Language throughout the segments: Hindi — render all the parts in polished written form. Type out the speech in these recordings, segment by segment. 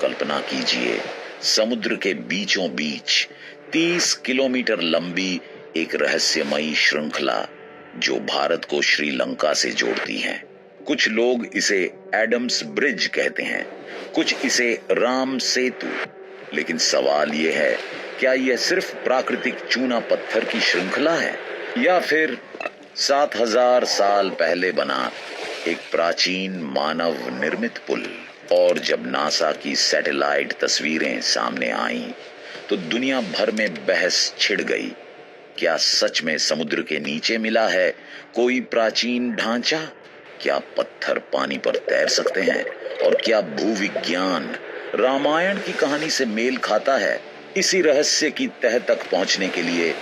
कल्पना कीजिए, समुद्र के बीचों बीच 30 किलोमीटर लंबी एक रहस्यमयी श्रृंखला जो भारत को श्रीलंका से जोड़ती है। कुछ लोग इसे एडम्स ब्रिज कहते हैं, कुछ इसे राम सेतु। लेकिन सवाल यह है, क्या यह सिर्फ प्राकृतिक चूना पत्थर की श्रृंखला है या फिर 7000 साल पहले बना एक प्राचीन मानव निर्मित पुल? और जब नासा की सैटेलाइट तस्वीरें सामने आईं, तो दुनिया भर में बहस छिड़ गई। क्या सच में समुद्र के नीचे मिला है कोई प्राचीन ढांचा? क्या पत्थर पानी पर तैर सकते हैं? और क्या भूविज्ञान रामायण की कहानी से मेल खाता है? इसी रहस्य की तह तक पहुंचने के लिए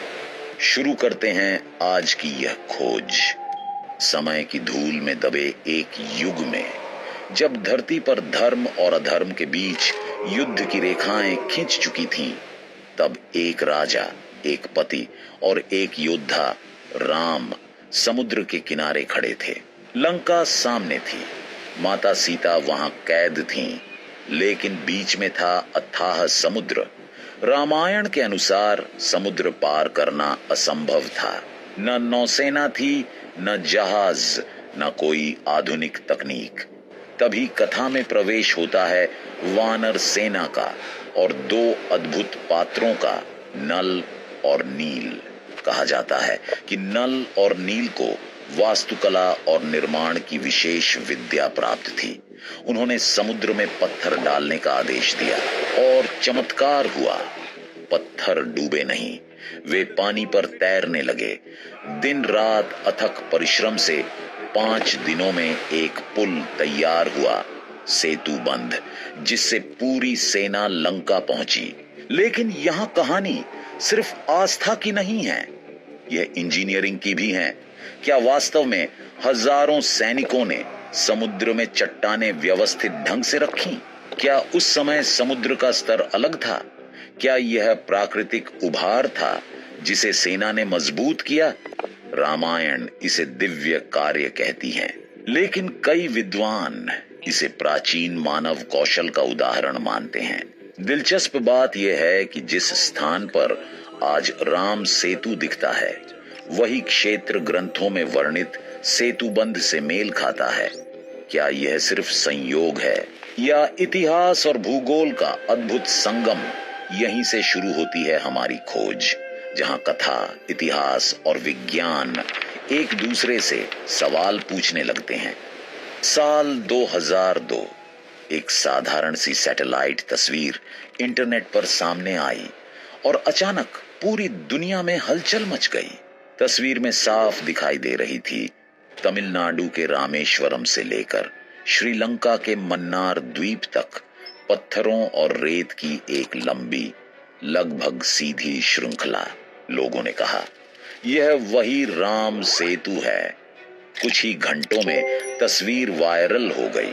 शुरू करते हैं आज की यह खोज। समय की धूल में दबे एक युग में, जब धरती पर धर्म और अधर्म के बीच युद्ध की रेखाएं खिंच चुकी थीं, तब एक राजा, एक पति और एक योद्धा राम समुद्र के किनारे खड़े थे। लंका सामने थी, माता सीता वहां कैद थीं, लेकिन बीच में था अथाह समुद्र। रामायण के अनुसार समुद्र पार करना असंभव था। न नौसेना थी, न जहाज, न कोई आधुनिक तकनीक। तभी कथा में प्रवेश होता है वानर सेना का और दो अद्भुत पात्रों का, नल और नील। कहा जाता है कि नल और नील को वास्तुकला और निर्माण की विशेष विद्या प्राप्त थी। उन्होंने समुद्र में पत्थर डालने का आदेश दिया और चमत्कार हुआ। पत्थर डूबे नहीं, वे पानी पर तैरने लगे। दिन रात अथक परिश्रम से 5 दिनों में एक पुल तैयार हुआ, सेतु बंध, जिससे पूरी सेना लंका पहुंची। लेकिन यहाँ कहानी सिर्फ आस्था की नहीं है, यह इंजीनियरिंग की भी है। क्या वास्तव में हजारों सैनिकों ने समुद्र में चट्टानें व्यवस्थित ढंग से रखीं? क्या उस समय समुद्र का स्तर अलग था? क्या यह प्राकृतिक उभार था जिसे सेना ने मजबूत किया? रामायण इसे दिव्य कार्य कहती है, लेकिन कई विद्वान इसे प्राचीन मानव कौशल का उदाहरण मानते हैं। दिलचस्प बात यह है कि जिस स्थान पर आज राम सेतु दिखता है, वही क्षेत्र ग्रंथों में वर्णित सेतुबंध से मेल खाता है। क्या यह सिर्फ संयोग है या इतिहास और भूगोल का अद्भुत संगम? यहीं से शुरू होती है हमारी खोज, जहां कथा, इतिहास और विज्ञान एक दूसरे से सवाल पूछने लगते हैं। साल 2002 एक साधारण सी सैटेलाइट तस्वीर इंटरनेट पर सामने आई और अचानक पूरी दुनिया में हलचल मच गई। तस्वीर में साफ दिखाई दे रही थी तमिलनाडु के रामेश्वरम से लेकर श्रीलंका के मन्नार द्वीप तक पत्थरों और रेत की एक लंबी, लगभग सीधी श्रृंखला। लोगों ने कहा, यह वही राम सेतु है। कुछ ही घंटों में तस्वीर वायरल हो गई।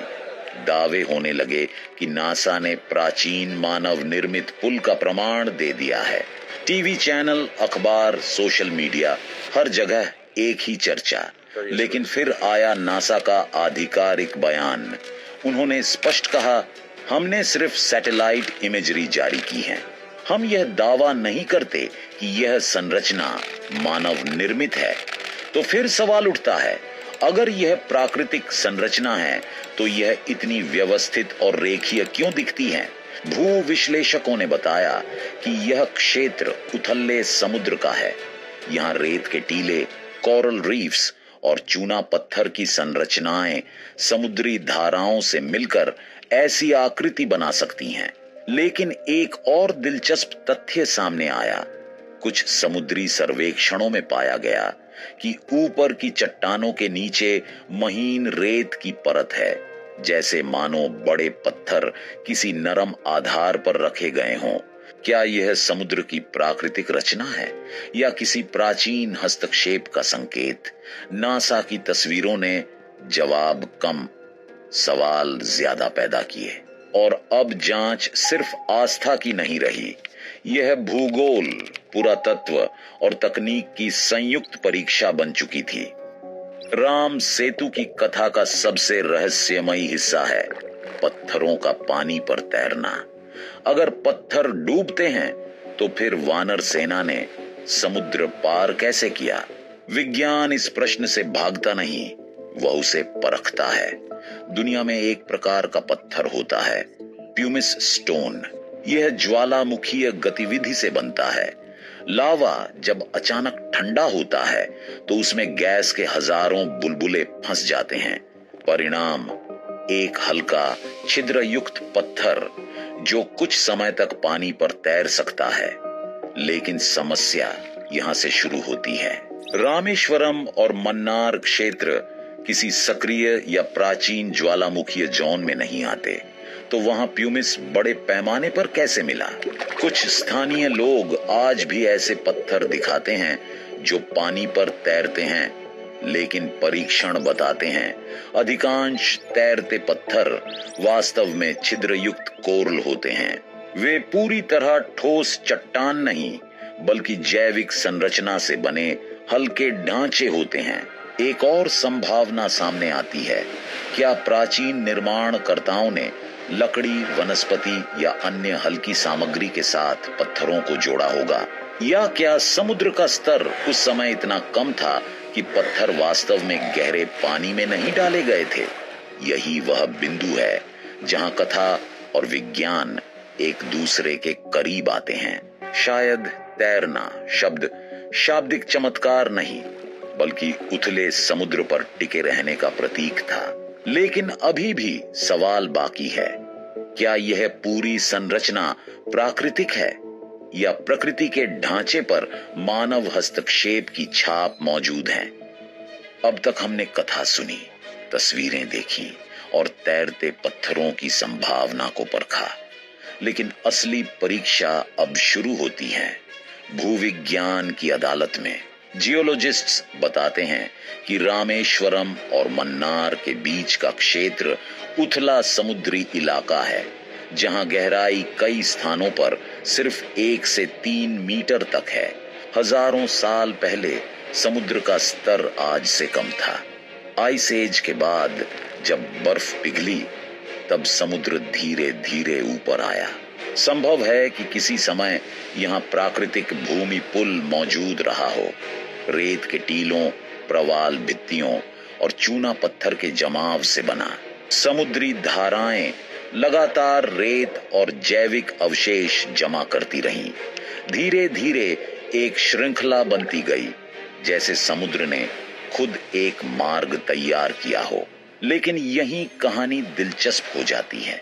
दावे होने लगे कि नासा ने प्राचीन मानव निर्मित पुल का प्रमाण दे दिया है। टीवी चैनल, अखबार, सोशल मीडिया, हर जगह एक ही चर्चा। लेकिन फिर आया नासा का आधिकारिक बयान। उन्होंने स्पष्ट कहा, हमने सिर्फ सैटेलाइट इमेजरी जारी की है। हम यह दावा नहीं करते कि यह संरचना मानव निर्मित है। तो फिर सवाल उठता है, अगर यह प्राकृतिक संरचना है तो यह इतनी व्यवस्थित और रेखीय क्यों दिखती है? भू विश्लेषकों ने बताया कि यह क्षेत्र उथले समुद्र का है। यहाँ रेत के टीले, कोरल रीफ्स और चूना पत्थर की संरचनाएं समुद्री धाराओं से मिलकर ऐसी आकृति बना सकती हैं। लेकिन एक और दिलचस्प तथ्य सामने आया। कुछ समुद्री सर्वेक्षणों में पाया गया कि ऊपर की चट्टानों के नीचे महीन रेत की परत है, जैसे मानो बड़े पत्थर किसी नरम आधार पर रखे गए हों। क्या यह समुद्र की प्राकृतिक रचना है या किसी प्राचीन हस्तक्षेप का संकेत? नासा की तस्वीरों ने जवाब कम, सवाल ज्यादा पैदा किए। और अब जांच सिर्फ आस्था की नहीं रही, यह भूगोल, पुरातत्व और तकनीक की संयुक्त परीक्षा बन चुकी थी। राम सेतु की कथा का सबसे रहस्यमयी हिस्सा है पत्थरों का पानी पर तैरना। अगर पत्थर डूबते हैं तो फिर वानर सेना ने समुद्र पार कैसे किया? विज्ञान इस प्रश्न से भागता नहीं, वह उसे परखता है। दुनिया में एक प्रकार का पत्थर होता है, प्यूमिस स्टोन। यह ज्वालामुखीय गतिविधि से बनता है। लावा जब अचानक ठंडा होता है तो उसमें गैस के हजारों बुलबुले फंस जाते हैं। परिणाम एक हल्का छिद्र युक्त पत्थर जो कुछ समय तक पानी पर तैर सकता है। लेकिन समस्या यहां से शुरू होती है। रामेश्वरम और मन्नार क्षेत्र किसी सक्रिय या प्राचीन ज्वालामुखीय जोन में नहीं आते, तो वहां प्यूमिस बड़े पैमाने पर कैसे मिला? कुछ स्थानीय लोग आज भी ऐसे पत्थर दिखाते हैं जो पानी पर तैरते हैं, लेकिन परीक्षण बताते हैं अधिकांश तैरते पत्थर वास्तव में छिद्र युक्त कोरल होते हैं। वे पूरी तरह ठोस चट्टान नहीं, बल्कि जैविक संरचना से बने हल्के ढांचे होते हैं। एक और संभावना सामने आती है। क्या प्राचीन निर्माणकर्ताओं ने लकड़ी, वनस्पति या अन्य हल्की सामग्री के साथ पत्थरों को जोड़ा होगा? या क्या समुद्र का स्तर उस समय इतना कम था कि पत्थर वास्तव में गहरे पानी में नहीं डाले गए थे? यही वह बिंदु है जहां कथा और विज्ञान एक दूसरे के करीब आते हैं। शायद तैरना शब्द शाब्दिक चमत्कार नहीं, बल्कि उथले समुद्र पर टिके रहने का प्रतीक था। लेकिन अभी भी सवाल बाकी है, क्या यह पूरी संरचना प्राकृतिक है या प्रकृति के ढांचे पर मानव हस्तक्षेप की छाप मौजूद है? अब तक हमने कथा सुनी, तस्वीरें देखी और तैरते पत्थरों की संभावना को परखा, लेकिन असली परीक्षा अब शुरू होती है भूविज्ञान की अदालत में। जियोलॉजिस्ट्स बताते हैं कि रामेश्वरम और मन्नार के बीच का क्षेत्र उथला समुद्री इलाका है, जहां गहराई कई स्थानों पर सिर्फ 1 से 3 मीटर तक है। हजारों साल पहले समुद्र का स्तर आज से कम था। आइस एज के बाद जब बर्फ पिघली, तब समुद्र धीरे धीरे ऊपर आया। संभव है कि किसी समय यहाँ प्राकृतिक भूमि पुल मौजूद रहा हो, रेत के टीलों, प्रवाल भित्तियों और चूना पत्थर के जमाव से बना। समुद्री धाराएं लगातार रेत और जैविक अवशेष जमा करती रहीं। धीरे धीरे एक श्रृंखला बनती गई, जैसे समुद्र ने खुद एक मार्ग तैयार किया हो। लेकिन यही कहानी दिलचस्प हो जाती है।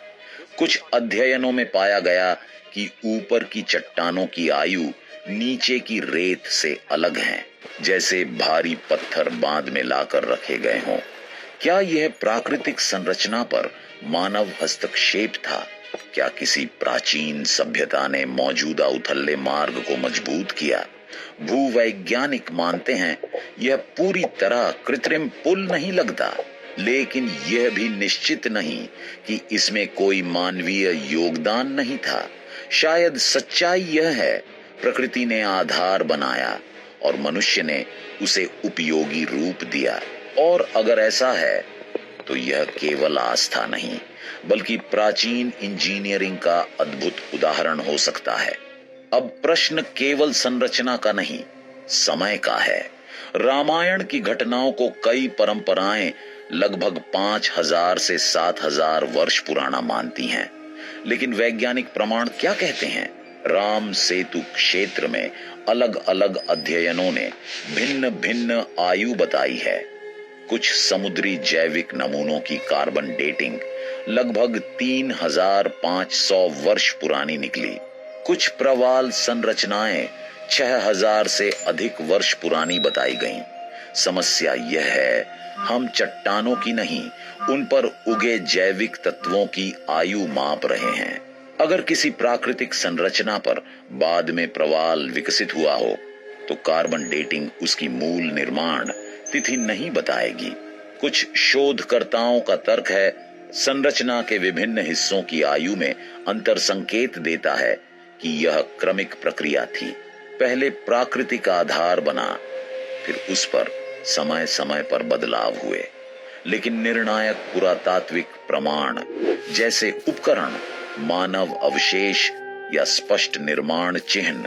कुछ अध्ययनों में पाया गया कि ऊपर की चट्टानों की आयु नीचे की रेत से अलग है, जैसे भारी पत्थर बांध में लाकर रखे गए हों। क्या यह प्राकृतिक संरचना पर मानव हस्तक्षेप था? क्या किसी प्राचीन सभ्यता ने मौजूदा उथले मार्ग को मजबूत किया? भूवैज्ञानिक मानते हैं यह पूरी तरह कृत्रिम पुल नहीं लगता, लेकिन यह भी निश्चित नहीं कि इसमें कोई मानवीय योगदान नहीं था। शायद सच्चाई यह है, प्रकृति ने आधार बनाया और मनुष्य ने उसे उपयोगी रूप दिया। और अगर ऐसा है तो यह केवल आस्था नहीं, बल्कि प्राचीन इंजीनियरिंग का अद्भुत उदाहरण हो सकता है। अब प्रश्न केवल संरचना का नहीं, समय का है। रामायण की घटनाओं को कई परंपराएं लगभग 5000 से 7000 वर्ष पुराना मानती हैं, लेकिन वैज्ञानिक प्रमाण क्या कहते हैं? राम सेतु क्षेत्र में अलग अलग अध्ययनों ने भिन्न भिन्न आयु बताई है। कुछ समुद्री जैविक नमूनों की कार्बन डेटिंग लगभग 3500 वर्ष पुरानी निकली। कुछ प्रवाल संरचनाएं 6000 से अधिक वर्ष पुरानी बताई गईं। समस्या यह है, हम चट्टानों की नहीं, उन पर उगे जैविक तत्वों की आयु माप रहे हैं। अगर किसी प्राकृतिक संरचना पर बाद में प्रवाल विकसित हुआ हो, तो कार्बन डेटिंग उसकी मूल निर्माण तिथि नहीं बताएगी। कुछ शोधकर्ताओं का तर्क है, संरचना के विभिन्न हिस्सों की आयु में अंतर संकेत देता है कि यह क्रमिक प्रक्रिया थी। पहले प्राकृतिक आधार बना, फिर उस पर समय समय पर बदलाव हुए। लेकिन निर्णायक पुरातात्विक प्रमाण जैसे उपकरण, मानव अवशेष या स्पष्ट निर्माण चिन्ह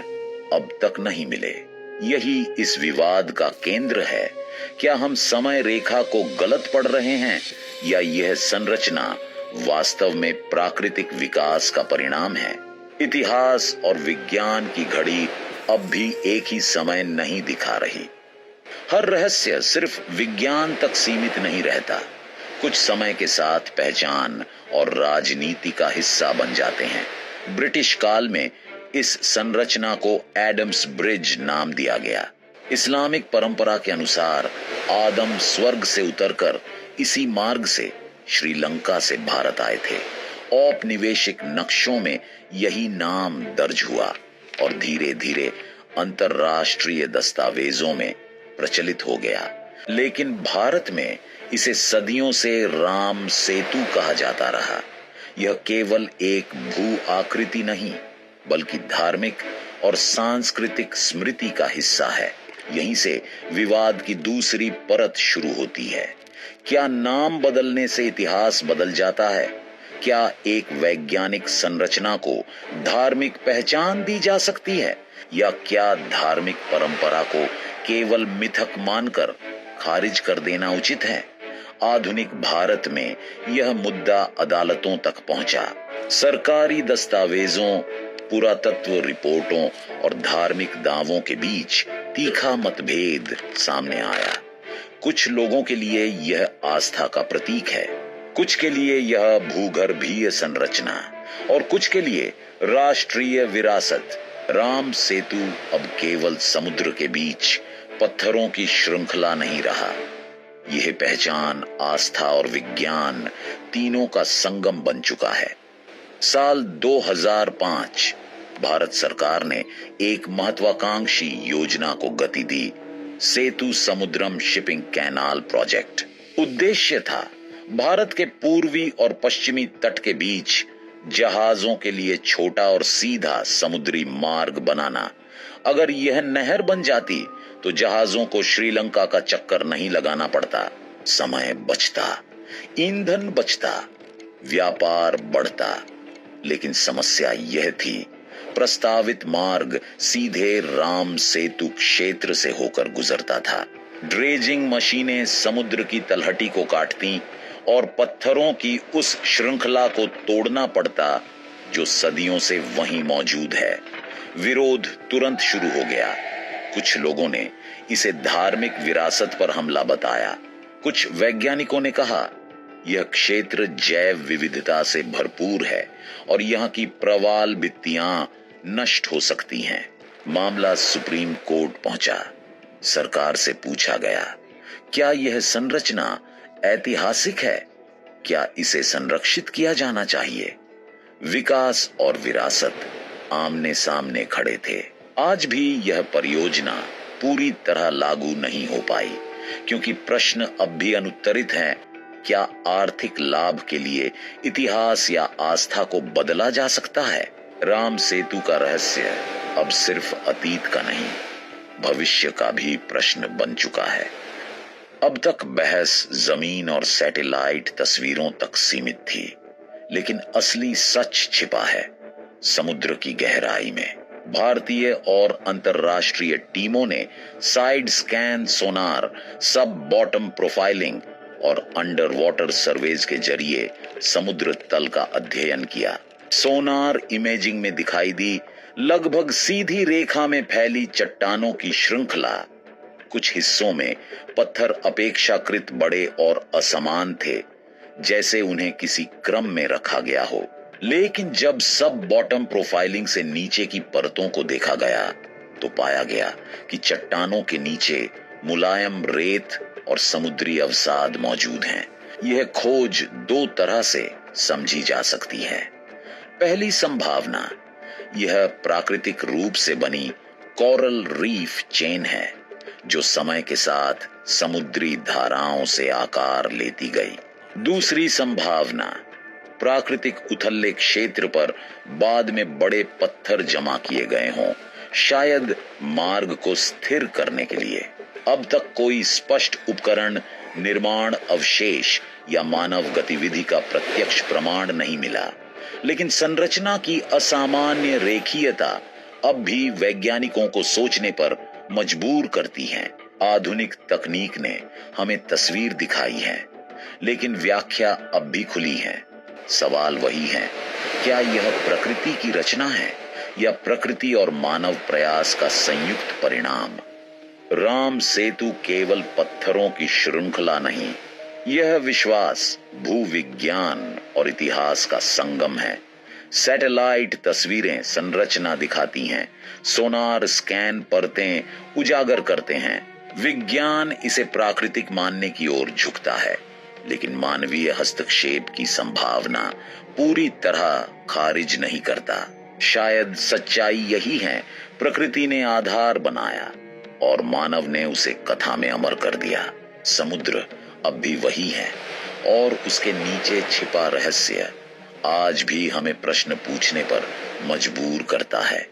अब तक नहीं मिले। यही इस विवाद का केंद्र है। क्या हम समय रेखा को गलत पढ़ रहे हैं या यह संरचना वास्तव में प्राकृतिक विकास का परिणाम है? इतिहास और विज्ञान की घड़ी अब भी एक ही समय नहीं दिखा रही। हर रहस्य सिर्फ विज्ञान तक सीमित नहीं रहता, कुछ समय के साथ पहचान और राजनीति का हिस्सा बन जाते हैं। ब्रिटिश काल में इस संरचना को एडम्स ब्रिज नाम दिया गया। इस्लामिक परंपरा के अनुसार आदम स्वर्ग से उतरकर इसी मार्ग से श्रीलंका से भारत आए थे। औपनिवेशिक नक्शों में यही नाम दर्ज हुआ और धीरे धीरे अंतर्राष्ट्रीय दस्तावेजों में प्रचलित हो गया। लेकिन भारत में इसे सदियों से राम सेतु कहा जाता रहा। यह केवल एक भू आकृति नहीं, बल्कि धार्मिक और सांस्कृतिक स्मृति का हिस्सा है। यहीं से विवाद की दूसरी परत शुरू होती है। क्या नाम बदलने से इतिहास बदल जाता है? क्या एक वैज्ञानिक संरचना को धार्मिक पहचान दी जा सकती है, या क्या धार्मिक परंपरा को केवल मिथक मानकर खारिज कर देना उचित है? आधुनिक भारत में यह मुद्दा अदालतों तक पहुंचा। सरकारी दस्तावेजों, पुरातत्व रिपोर्टों और धार्मिक दावों के बीच तीखा मतभेद सामने आया। कुछ लोगों के लिए यह आस्था का प्रतीक है, कुछ के लिए यह भूगर्भीय संरचना और कुछ के लिए राष्ट्रीय विरासत। राम सेतु अब केवल समुद्र के बीच पत्थरों की श्रृंखला नहीं रहा। यह पहचान, आस्था और विज्ञान तीनों का संगम बन चुका है। साल 2005 भारत सरकार ने एक महत्वाकांक्षी योजना को गति दी, सेतु समुद्रम शिपिंग कैनाल प्रोजेक्ट। उद्देश्य था भारत के पूर्वी और पश्चिमी तट के बीच जहाजों के लिए छोटा और सीधा समुद्री मार्ग बनाना। अगर यह नहर बन जाती तो जहाजों को श्रीलंका का चक्कर नहीं लगाना पड़ता, समय बचता, ईंधन बचता, व्यापार बढ़ता। लेकिन समस्या यह थी, प्रस्तावित मार्ग सीधे राम सेतु क्षेत्र से होकर गुजरता था। ड्रेजिंग मशीनें समुद्र की तलहटी को काटती और पत्थरों की उस श्रृंखला को तोड़ना पड़ता जो सदियों से वहीं मौजूद है। विरोध तुरंत शुरू हो गया। कुछ लोगों ने इसे धार्मिक विरासत पर हमला बताया। कुछ वैज्ञानिकों ने कहा यह क्षेत्र जैव विविधता से भरपूर है और यहाँ की प्रवाल भित्तियां नष्ट हो सकती हैं। मामला सुप्रीम कोर्ट पहुंचा। सरकार से पूछा गया, क्या यह संरचना ऐतिहासिक है? क्या इसे संरक्षित किया जाना चाहिए? विकास और विरासत आमने सामने खड़े थे। आज भी यह परियोजना पूरी तरह लागू नहीं हो पाई, क्योंकि प्रश्न अब भी अनुत्तरित हैं। क्या आर्थिक लाभ के लिए इतिहास या आस्था को बदला जा सकता है? राम सेतु का रहस्य अब सिर्फ अतीत का नहीं, भविष्य का भी प्रश्न बन चुका है। अब तक बहस जमीन और सैटेलाइट तस्वीरों तक सीमित थी, लेकिन असली सच छिपा है समुद्र की गहराई में। भारतीय और अंतर्राष्ट्रीय टीमों ने साइड स्कैन सोनार, सब बॉटम प्रोफाइलिंग और अंडर वाटर सर्वेज के जरिए समुद्र तल का अध्ययन किया। सोनार इमेजिंग में दिखाई दी लगभग सीधी रेखा में फैली चट्टानों की श्रृंखला। कुछ हिस्सों में पत्थर अपेक्षाकृत बड़े और असमान थे, जैसे उन्हें किसी क्रम में रखा गया हो। लेकिन जब सब बॉटम प्रोफाइलिंग से नीचे की परतों को देखा गया तो पाया गया कि चट्टानों के नीचे मुलायम रेत और समुद्री अवसाद मौजूद हैं। यह खोज दो तरह से समझी जा सकती है। पहली संभावना, यह प्राकृतिक रूप से बनी कोरल रीफ चेन है, जो समय के साथ समुद्री धाराओं से आकार लेती गई। दूसरी संभावना, प्राकृतिक उथले क्षेत्र पर बाद में बड़े पत्थर जमा किए गए हों, शायद मार्ग को स्थिर करने के लिए। अब तक कोई स्पष्ट उपकरण निर्माण अवशेष या मानव गतिविधि का प्रत्यक्ष प्रमाण नहीं मिला, लेकिन संरचना की असामान्य रेखीयता अब भी वैज्ञानिकों को सोचने पर मजबूर करती है। आधुनिक तकनीक ने हमें तस्वीर दिखाई है, लेकिन व्याख्या अब भी खुली है। सवाल वही है, क्या यह प्रकृति की रचना है या प्रकृति और मानव प्रयास का संयुक्त परिणाम? राम सेतु केवल पत्थरों की श्रृंखला नहीं, यह विश्वास, भूविज्ञान और इतिहास का संगम है। सैटेलाइट तस्वीरें संरचना दिखाती हैं, सोनार स्कैन परतें उजागर करते हैं। विज्ञान इसे प्राकृतिक मानने की ओर झुकता है, लेकिन मानवीय हस्तक्षेप की संभावना पूरी तरह खारिज नहीं करता। शायद सच्चाई यही है, प्रकृति ने आधार बनाया और मानव ने उसे कथा में अमर कर दिया। समुद्र अब भी वही है और उसके नीचे छिपा रहस्य आज भी हमें प्रश्न पूछने पर मजबूर करता है।